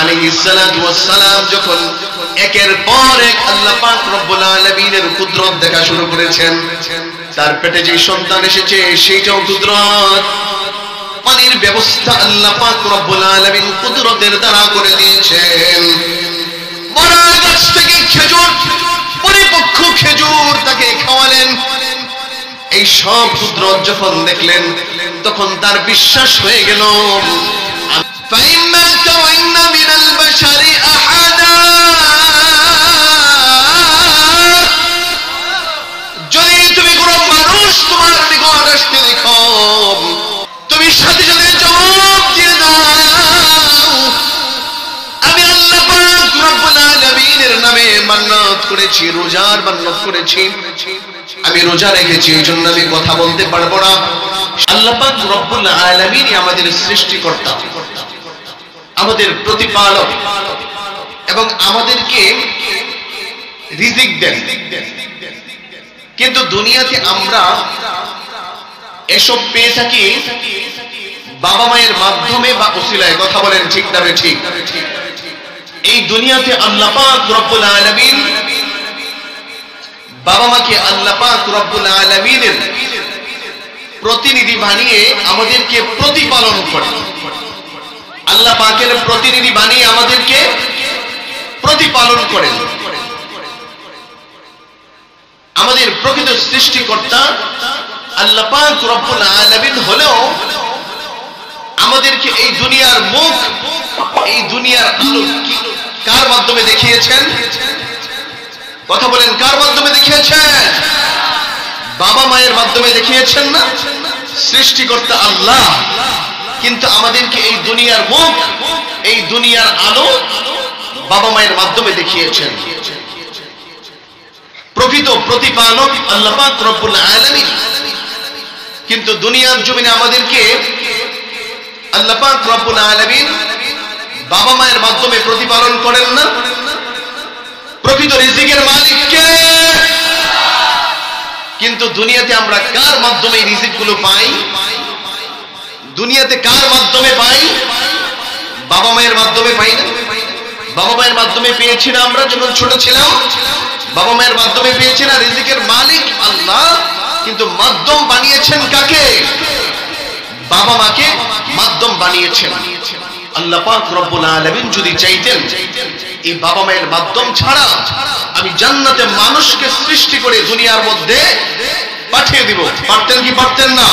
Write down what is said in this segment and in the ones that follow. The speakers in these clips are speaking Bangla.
আলাইহিস সালাতু ওয়াস সালাম যখন একের পর এক আল্লাহ পাক রব্বুল আলামিনের কুদরত দেখা শুরু করেছেন, তার পেটে যে সন্তান এসেছে সেইটাও কুদরত। পানির ব্যবস্থা আল্লাহ পাক রব্বুল আলামিন কুদরতের দ্বারা করে দিয়েছেন। বড় গাছ থেকে খেজুর, পরিপক্ক খেজুর তাকে খাওয়ালেন। এই সব কুদরত যখন দেখলেন তখন তার বিশ্বাস হয়ে গেল, যদি তুমি কোন মানুষ তোমার নিকট আসতে দেখো, তুমি সাথে সাথে জবাব দিয়ে দাও, আমি আল্লাহ পাক রব্বুল আলামিনের নামে মান্নত করেছি, রোজার মান্নত করেছি, আমি রোজা রেখেছি, এই জন্য আমি কথা বলতে পারবো না। আল্লাহ পাক রব্বুল আলামিনই আমাদের সৃষ্টিকর্তা, আমাদের প্রতিপালক এবং আমাদেরকে রিজিক দেন। কিন্তু দুনিয়াতে আমরা এসব পেয়ে থাকি বাবা মায়ের মাধ্যমে বা ওসিলায়। কথা বলেন ঠিক না ঠিক? এই দুনিয়াতে আল্লাহ পাক রব্বুল আলামিন বাবা মাকে আল্লাহ পাক রব্বুল আলামিনের প্রতিনিধি বানিয়ে আমাদেরকে প্রতিপালন করে। আল্লাহ পাকের প্রতিনিধি বানিয়ে আমাদেরকে প্রতিপালন করেন। আমাদের প্রকৃত সৃষ্টিকর্তা আল্লাহ পাক রব্বুল আলামিন হলেও আমাদেরকে এই দুনিয়ার মুখ, এই দুনিয়ার আলো কার মাধ্যমে দেখিয়েছেন? কথা বলেন, কার মাধ্যমে দেখিয়েছেন? বাবা মায়ের মাধ্যমে দেখিয়েছেন না? সৃষ্টিকর্তা আল্লাহ, কিন্তু আমাদেরকে এই দুনিয়ার মুখ, এই দুনিয়ার আলো বাবা মায়ের মাধ্যমে দেখিয়েছেন। প্রকৃত প্রতিপালক আল্লাহ পাক রব্বুল আলামিন, কিন্তু দুনিয়ার জমিনে আমাদেরকে আল্লাহ পাক রব্বুল আলামিন বাবা মায়ের মাধ্যমে প্রতিপালন করেন না। প্রকৃত রিজিকের মালিক কে? কিন্তু দুনিয়াতে আমরা কার মাধ্যমে এই রিজিকগুলো পাই? দুনিয়াতে কার মাধ্যমে পাই? বাবা মায়ের মাধ্যমে পাই না? বাবা মায়ের মাধ্যমে পেয়েছি না আমরা যখন ছোট ছিলাম? বাবা মায়ের মাধ্যমে পেয়েছি না? রিজিকের মালিক আল্লাহ, কিন্তু মাধ্যম বানিয়েছেন কাকে? বাবা মাকে মাধ্যম বানিয়েছেন। আল্লাহ পাক রব্বুল আলামিন যদি চাইতেন এই বাবা মায়ের মাধ্যম ছাড়া আমি জান্নাতে মানুষকে সৃষ্টি করে দুনিয়ার মধ্যে পাঠিয়ে দিব, পারতেন কি পারতেন না?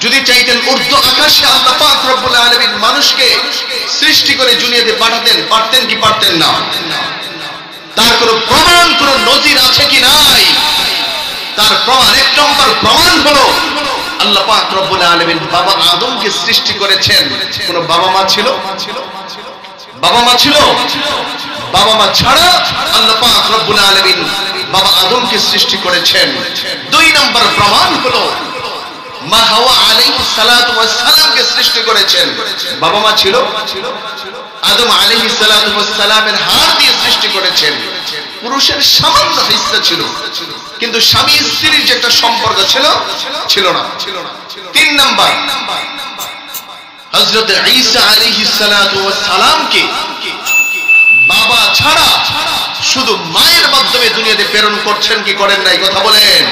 যদি চাইতেন উর্দু আকাশে আল্লাহ পাক রব্বুল আলামিন মানুষকে সৃষ্টি করে দুনিয়াতে পাঠাতেন, পারতেন কি পারতেন না? তার কোনো প্রমাণ, কোনো নজির আছে কি নাই? তার প্রমাণ, এক নম্বর প্রমাণ হলো আল্লাহ পাক রব্বুল আলামিন বাবা আদমকে সৃষ্টি করেছেন। কোন বাবা মা ছিল? বাবা মা ছিল? বাবা মা ছাড়া আল্লাহ পাক রব্বুল আলামিন বাবা আদমকে সৃষ্টি করেছেন। দুই নম্বর প্রমাণ হলো মা হাওয়া আলাইহিস সালাতু ওয়াস সালামকে সৃষ্টি করেছেন। বাবা মা ছিল? আদম আলাইহিস সালাতু ওয়াস সালামের হাত দিয়ে সৃষ্টি করেছেন। পুরুষের সামান্য হিস্সা ছিল, কিন্তু স্বামী স্ত্রীর যে একটা সম্পর্ক ছিল, ছিল না। তিন নাম্বার, হযরত ঈসা আলাইহিস সালাতু ওয়াস সালামকে বাবা ছাড়া শুধু মায়ের মাধ্যমে দুনিয়াতে প্রেরণ করছেন কি করেন নাই? কথা বলেন।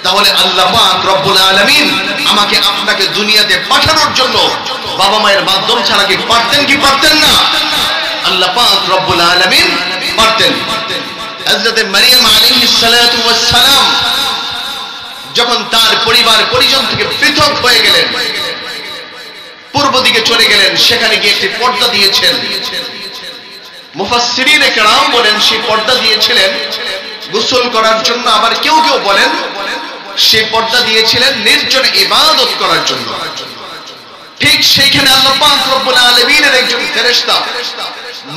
তাহলে আল্লাহ পাক রব্বুল আলামিন আমাকে আপনাকে দুনিয়াতে পাঠানোর জন্য বাবা মায়ের মাধ্যম ছাড়া কি পারতেন কি পারতেন না? আল্লাহ পাক রব্বুল আলামিন পারতেন। হযরত মারইয়াম আলাইহিস সালাতু ওয়াস সালাম যখন তার পরিবার পরিজন থেকে পৃথক হয়ে গেলেন, পূর্ব দিকে চলে গেলেন, সেখানে গিয়ে একটি পর্দা দিয়েছেন। মুফাসসিরিনে কেরাম বলেন সেই পর্দা দিয়েছিলেন গোসল করার জন্য, আবার কেউ কেউ বলেন সেই পর্দা দিয়েছিলেন নির্জনে ইবাদত করার জন্য। ঠিক সেইখানে আল্লাহ পাক রব্বুল আলামিনের একজন ফেরেশতা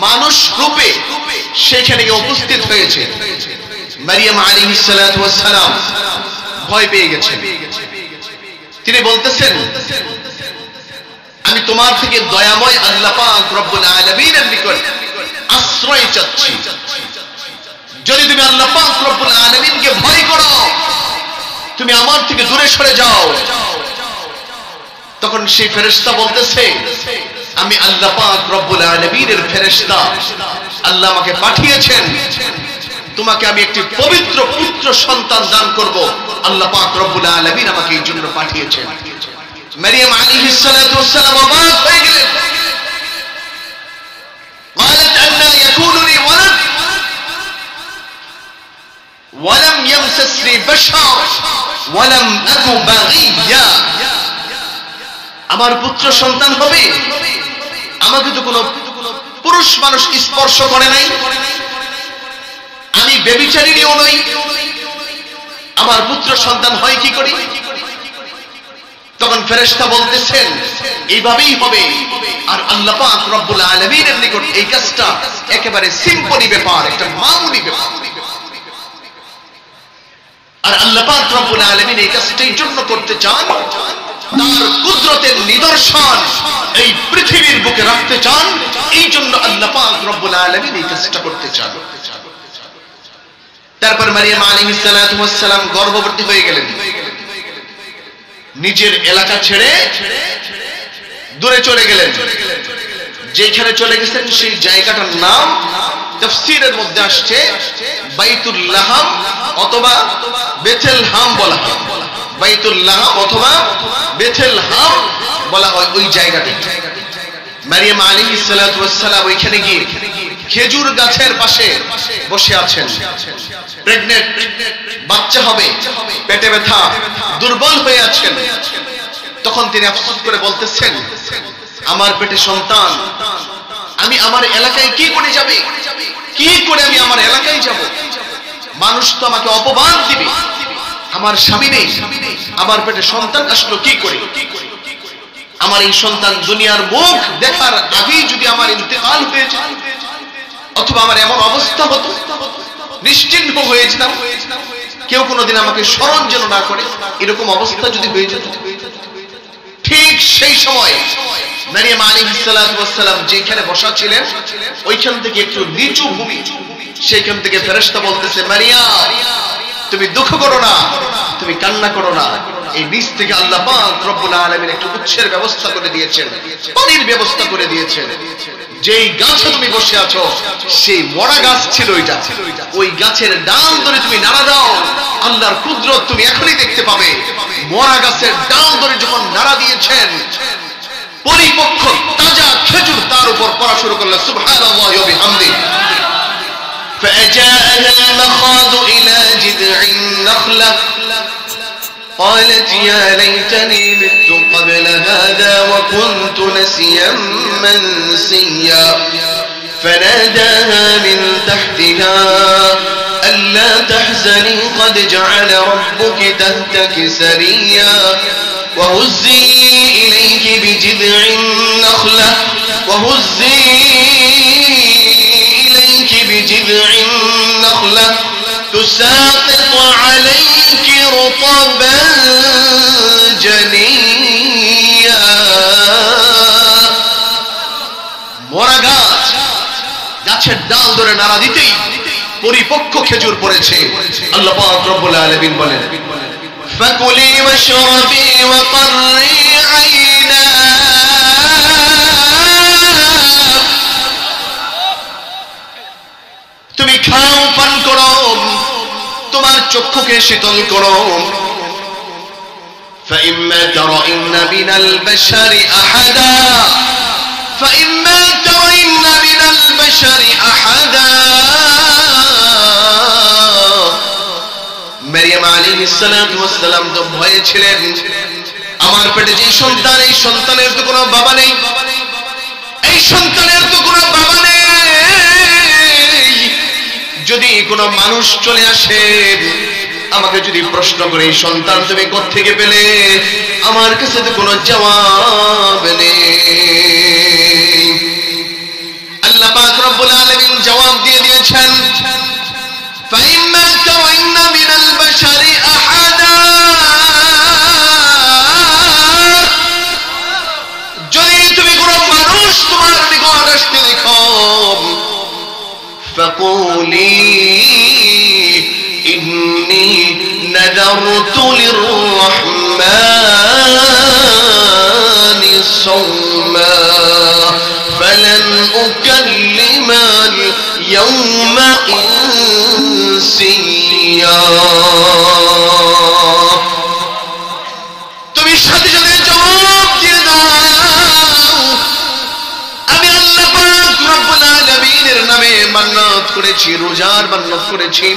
মানুষ রূপে সেখানে উপস্থিত হয়েছে। মারইয়াম আলাইহিস সালাতু ওয়াস সালাম ভয় পেয়ে গেছেন। তিনি বলতেছেন, আমি তোমার থেকে দয়াময় আল্লাহ পাক রব্বুল আলামিনের নিকট আশ্রয় চাচ্ছি। যদি তুমি আল্লাহ পাক রব্বুল আলামিনকে ভয় করো, তুমি আমার থেকে দূরে সরে যাও। তখন সেই ফেরেশতা বলতেছে, আমি আল্লাহ পাক রব্বুল আলামিনের ফেরেশতা, আল্লাহ আমাকে পাঠিয়েছেন তোমাকে আমি একটি পবিত্র পুত্র সন্তান দান করব। আল্লাহ পাক রব্বুল আলামিন আমাকে এই জন্য পাঠিয়েছেন। মারিয়াম আলাইহিস সালাতু ওয়াস সালাম অবাক হয়ে গেলেন। قالت أن يكون لي ولد ولم يمسسني بشر ولم أك بغيا। আমার পুত্র সন্তান হবে, আমাকে তো কোনো পুরুষ মানুষ স্পর্শ করে নাই, আমি ব্যভিচারিণীও নই, আমার পুত্র সন্তান হয় কি করে? তখন ফেরেশতা বলতেছেন এইভাবেই হবে। আর আল্লাহ পাক রব্বুল আলামিনের নিকট এই কাজটা একেবারে সিম্পলি ব্যাপার, একটা মামুলি ব্যাপার। আর আল্লাহ পাক রব্বুল আলামিন এই কাজটা এই জন্য করতে চান, তার কুদরতের নিদর্শন এই পৃথিবীর বুকে রাখতে চান, এই জন্য আল্লাহ পাক রব্বুল আলামিন এই কাজটা করতে চান। তারপর মারিয়াম আলাইহিস সালাতু ওয়াস সালাম গর্ভবতী হয়ে গেলেন। নিজের এলাকা ছেড়ে দূরে চলে গেলেন। যেখানে চলে গেছেন সেই জায়গাটার নাম তাফসীরের মধ্যে আসছে বাইতুল লাহাম অথবা বেথেলহাম বলা হয়। বাইতুল লাহাম অথবা বেথেলহাম বলা হয় ওই জায়গাটি। মারিয়াম আলাইহিস সালাতু ওয়াস সালাম ওইখানে গিয়ে খেজুর গাছের পাশে বসে আছেন। প্রেগন্যান্ট, বাচ্চা হবে, পেটে ব্যথা, দুর্বল হয়ে আছেন। তখন তিনি আফসোস করে বলতেছেন আমার পেটে সন্তান, আমি আমার এলাকায় কি করে যাবে, কি করে আমি আমার এলাকায় যাব? মানুষ তো আমাকে অপমান দিবে, আমার স্বামী নেই, আমার পেটে সন্তান আসলো কি করে? আমার এই সন্তান দুনিয়ার মুখ দেখার আগেই যদি আমার ইন্তেকাল হয়ে যায় অথবা আমার এমন অবস্থা হতো, নিশ্চিহ্ন হয়ে যেতাম, কেউ কোনোদিন আমাকে স্মরণ যেন না করে, এরকম অবস্থা যদি হয়ে যেত। ঠিক সেই সময় মারিয়াম আলাইহিস সালাতু ওয়াস সালাম যেখানে বসা ছিলেন ওইখান থেকে একটু নিচু ভূমি, সেইখান থেকে ফেরেশতা বলতেছে মারিয়াম তুমি দুঃখ করো না, তুমি কান্না করো না। এই নিচ থেকে আল্লাহ পাক রব্বুল আলামিন একটু উৎসের ব্যবস্থা করে দিয়েছেন, পানির ব্যবস্থা করে দিয়েছেন। যেই গাছে তুমি বসে আছো সেই মরা গাছ ছিল ওইটা, ওই গাছের ডাল ধরে তুমি নাড়া দাও, আল্লাহর কুদরত তুমি এখনই দেখতে পাবে। মরা গাছের ডাল ধরে যখন নাড়া দিয়েছেন পরিপক্ক তাজা খেজুর তার উপর পড়া শুরু করলো সুবহানাল্লাহি ওয়া বিহামদিহি। فأجاءها المخاض إلى جذع النخلة قالت يا ليتني مت قبل هذا وكنت نسيا منسيا فناداها من تحتها ألا تحزني قد جعل ربك تحتك سريا وهزي إليك بجذع النخلة بجذع النخلة تساقط عليك رطبا جنيا। মরা গাছ, গাছের ডাল ধরে নাড়া দিতেই পরিপক্ক খেজুর পড়েছে। আল্লাহ পাক রব্বুল আলামিন বলেন ফাকুলি ওয়াশরাবি ওয়া qarri আইনা, তুমি খাও পান করো, তোমার চক্ষুকে শীতল করো। فإما ترين من البشر أحدا فإما ترين من البشر أحدا মারিয়াম আলাইহিস সালাতু ওয়াস সালাম তো ভয়ে ছিলেন, আমার পেটে যে সন্তান, এই সন্তানের তো কোনো বাবা নেই, এই সন্তানের তো কোনো বাবা নেই। যদি কোনো মানুষ চলে আসে আমাকে যদি প্রশ্ন করে এই সন্তান তুমি কোত্থেকে পেলে, আমার কাছে তো কোনো জবাব নেই। আল্লাহ পাক রব্বুল আলামিন জবাব দিয়ে দিয়েছেন فإما ترين من البشر أحدا, যদি তুমি কোনো মানুষ তোমার নিকট আসতে দেখো فقولي إني نذرت للرحمن صوما أكلم اليوم إنسيا তুমি সাথে সাথে জবাব দিয়ে দাও আমি আল্লাহ পাক রব্বুল আলামিনের নামে মান্নাত করেছি রোজার মান্নাত করেছি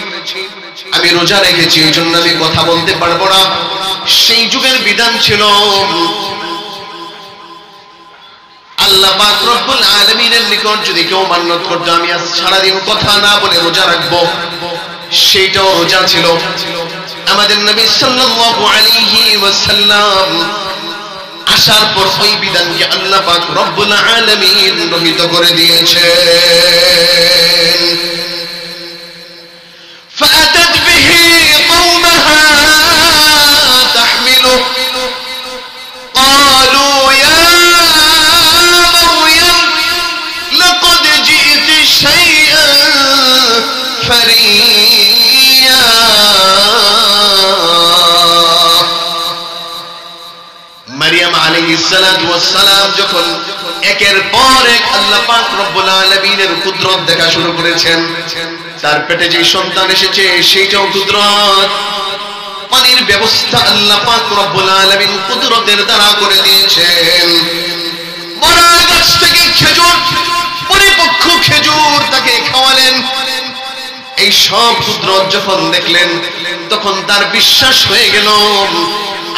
আমি রোজা রেখেছি এইজন্য আমি কথা বলতে পারবো না সেই যুগের বিধান ছিল আল্লাহ পাক রব্বুল আলামিনের নিকট যদি কেউ মান্নাত করতো আমি আজ সারা দিন কথা না বলে রোজা রাখবো সেইটাও রোজা ছিল আমাদের নবী সাল্লাল্লাহু আলাইহি ওয়াসাল্লাম আসার পর ওই বিধানকে আল্লাহ পাক রব্বুল আলামিন রহিত করে দিয়েছেন فأتت به قومها تحمله قالوا يا مريم لقد جئت شيئا فريا মারিয়াম আলাইহিস সালাতু ওয়াস সালাম যখন একের পর এক আল্লাহ পাক রব্বুল আলামিনের কুদরত দেখা শুরু করেছেন তার পেটে যে সন্তান এসেছে সেইটাও কুদরত পানির ব্যবস্থা আল্লাহ পাক রব্বুল আলামিন কুদরতের দ্বারা করে দিয়েছেন বড় গাছ থেকে খেজুর পরিপক্ক খেজুর তাকে খাওয়ালেন এই সব কুদরত যখন দেখলেন তখন তার বিশ্বাস হয়ে গেল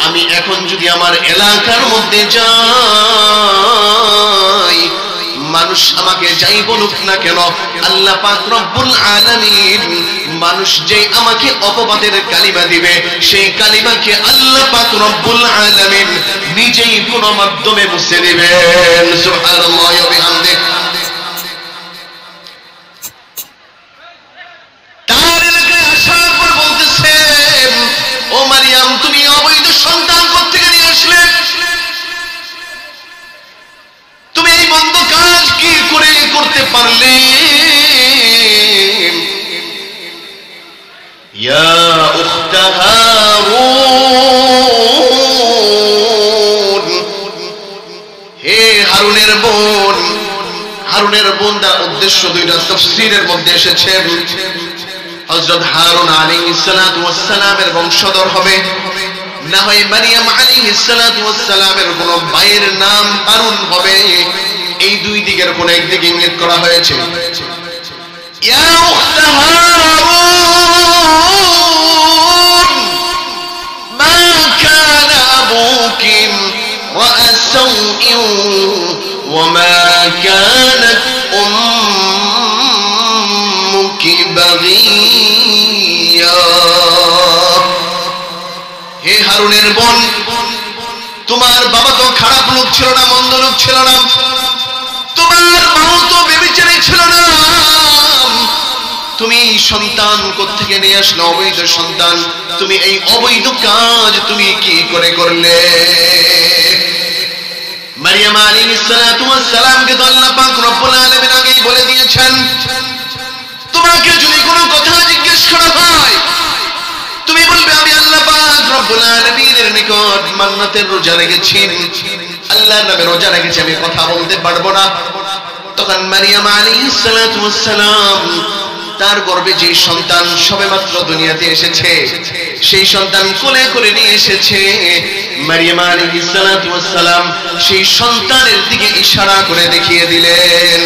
আমি এখন যদি আমার এলাকার মধ্যে যাই মানুষ আমাকে যাই বলুক না কেন আল্লাহ পাক রব্বুল আলামিন মানুষ যেই আমাকে অপবাদের কালিমা দিবে সেই কালিমাকে আল্লাহ পাক রব্বুল আলামিন নিজেই কোন মাধ্যমে মুছে দিবেন সুবহানাল্লাহ ওয়া বিহামদিহি তার এলাকায় আসার পর বলতেছেন ও মারিয়াম তুমি অবৈধ সন্তান কোথা থেকে নিয়ে আসলে তুমি এই মন্দ কাজ কি করে করতে পারলে ইয়া উখত হারুন হে হারুনের বোন তার উদ্দেশ্য দুইটা তাফসীরের মধ্যে এসেছে হযরত হারুন আলাইহিস সালাতু ওয়াস সালামের বংশধর হবে না হয় মারিয়াম আলাইহিস সালাতু ওয়াস সালামের কোন ভাইয়ের নাম হারুন হবে এই দুই দিকের কোন একদিকে ইঙ্গিত করা হয়েছে ইয়া উখত হারুন মা কানা আবুকি রা'a সাওইন ওয়া মা কানাত উম্মুকি বাগিয়া হে হারুনের বোন তোমার বাবা তো খারাপ লোক ছিল না মন্দ লোক ছিল না তোমার মাও তো বেবিচারী ছিল না তুমি সন্তান কোথা থেকে নিয়ে আসলে অবৈধ সন্তান তুমি এই অবৈধ কাজ তুমি কি করে করলে মারিয়াম আলাইহিস সালাতু ওয়াস সালামকে তো আল্লাহ পাক রব্বুল আলামিন আগেই বলে দিয়েছেন তোমাকে যদি কোনো কথা জিজ্ঞেস করা হয় তুমি বলবে আমি আল্লাহ পাক রব্বুল আলামিনের নিকট মান্নাতের রোজা রেখেছি আল্লাহর নামে রোজা রেখেছি আমি কথা বলতে পারবো না তখন মারিয়াম আলাইহিস সালাতু ওয়াস সালাম তার গর্ভে যে সন্তান সবেমাত্র দুনিয়াতে এসেছে সেই সন্তান কোলে করে নিয়ে এসেছে মারিয়াম আলাইহিস সালাতু ওয়াস সালাম সেই সন্তানের দিকে ইশারা করে দেখিয়ে দিলেন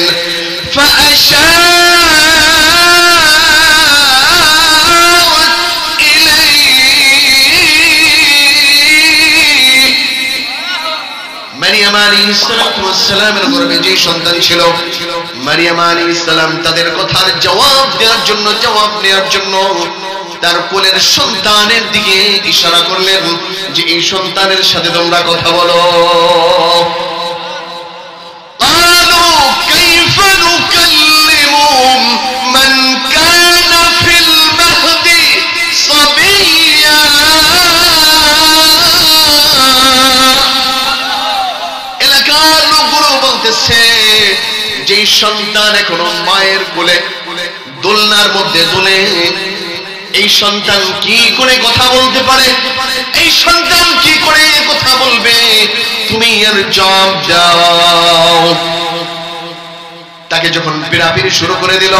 মারিয়াম আলাইহিস সালাতু ওয়াস সালামের গর্ভে যে সন্তান ছিল মারিয়াম আলাইহিস সালাম তাদের কথার জবাব নেওয়ার জন্য তার কোলের সন্তানের দিকে ইশারা করলেন যে এই সন্তানের সাথে তোমরা কথা বলো قالوا كيف نكلم من كان في المهد صبيا এলাকার লোকগুলো বলতেছে যে সন্তান এখনো মায়ের কোলে দোলনার মধ্যে দোলে এই সন্তান কি করে কথা বলতে পারে এই সন্তান কি করে কথা বলবে তুমি এর জবাব দাও তাকে যখন পিড়াপিড়ি শুরু করে দিল,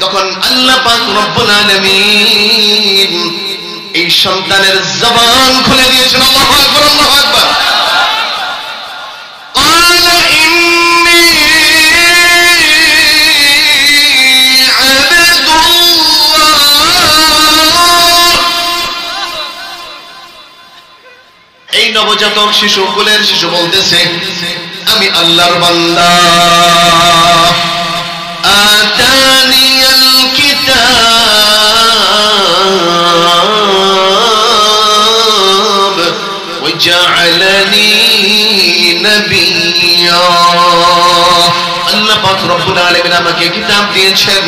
তখন আল্লাহ পাক রব্বুল আলামিন এই সন্তানের জবান খুলে দিয়েছেন। আল্লাহু আকবার, আল্লাহু আকবার। এই নবজাতক শিশু, কুলের শিশু বলতেছে, আমি আল্লাহর বান্দা। আতানিয়াল কিতাব ওয়াজআলানি নাবিয়্যা। আল্লাহ পাক রব্বুল আলামিন আমাকে কিতাব দিয়েছেন,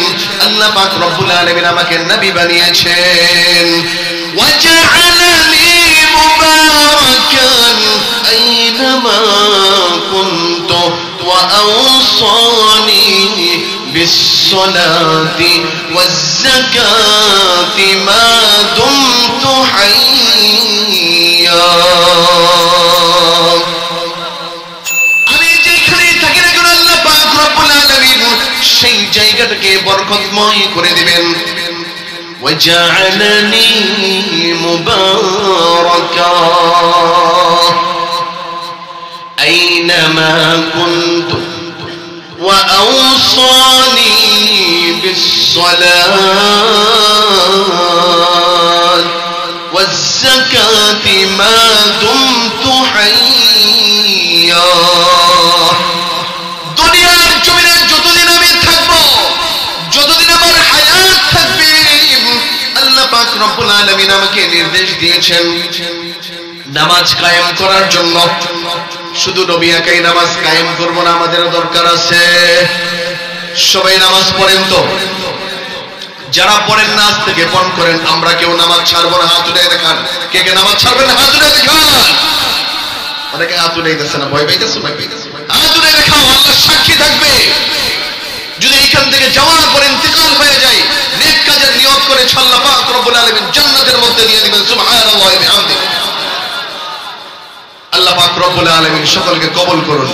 আল্লাহ পাক রব্বুল আলামিন আমাকে নবী বানিয়েছেন। ওয়াজআলানি মুবারাকান আইনামা কুনতু ওয়া আওসানি বিস-সালাতি ওয়াজ-যাকাতি মা দুমতু হাইয়্যা। আমি যেখানে থাকি না কেন আল্লাহ পাক রব্বুল আলামিন সেই জায়গাটাকে বরকতময় করে দিবেন। وجعلني مباركا أينما كنت وأوصاني بالصلاة والزكاة ما دمت حيا। দুনিয়ার জমিনে যতদিন আমি থাকবো, যতদিন আমার হায়াত থাকবে, আল্লাহ পাক রব্বুল আলামিন আমাকে নির্দেশ দিয়েছেন নামাজ কায়েম করার জন্য। শুধু নবী একাই নামাজ কায়েম করব না, আমাদেরও দরকার আছে। সবাই নামাজ পড়েন তো? যারা পড়েন না আজ থেকে পণ করেন, আমরা কেউ নামাজ ছাড়বো না। হাত উঠাই দেখান, কে কে নামাজ ছাড়বেন না? হাত উঠাই দেখান। অনেকে হাত উঠাই দিচ্ছে না, ভয় পাইতেছে নাকি? হাত উঠাই দেখাও, আল্লাহ সাক্ষী থাকবে। যদি এইখান থেকে যাওয়ার পর ইন্তেকাল হয়ে যায়, নেক কাজের নিয়ত করে আল্লাহ পাক রব্বুল আলামিন জান্নাতের মধ্যে দিয়ে দিবেন। সুবহানাল্লাহি ওয়া বিহামদিহি। আল্লাহ পাক রব্বুল আলামিন সকলকে কবুল করুন।